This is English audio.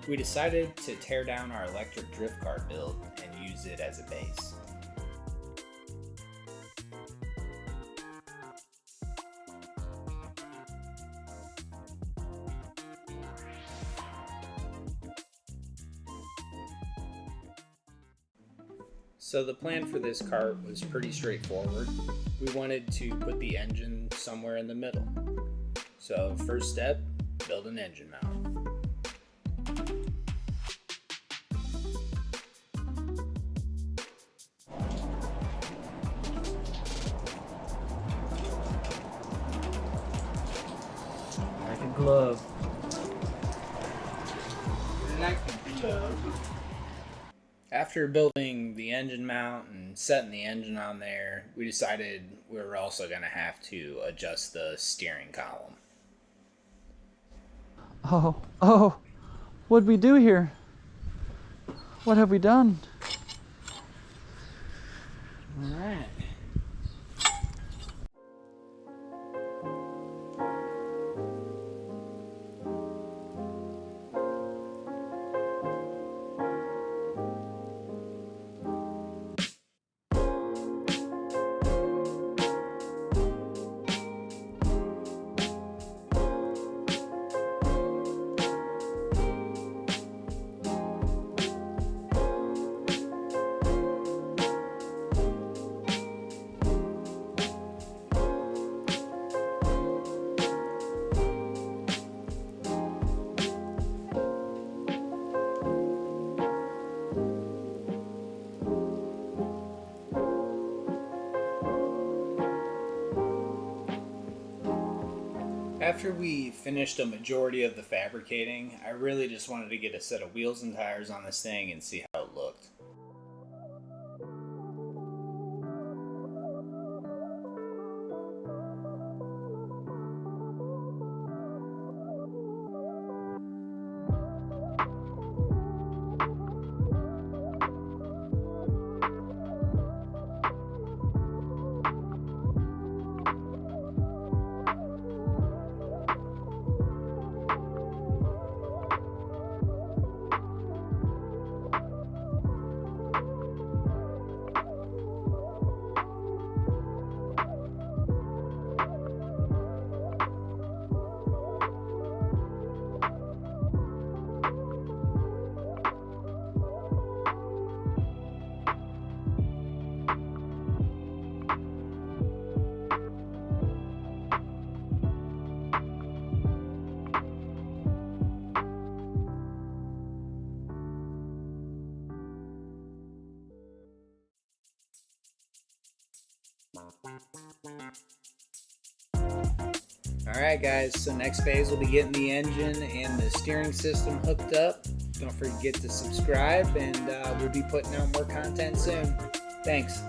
We decided to tear down our electric drift car build and use it as a base. So the plan for this kart was pretty straightforward. We wanted to put the engine somewhere in the middle. So first step, build an engine mount. Like a glove. After building the engine mount and setting the engine on there, we decided we were also going to have to adjust the steering column. Oh, what'd we do here? What have we done? All right. After we finished a majority of the fabricating, I really just wanted to get a set of wheels and tires on this thing and see how it looked. Alright guys, so next phase we'll be getting the engine and the steering system hooked up. Don't forget to subscribe, and we'll be putting out more content soon. Thanks.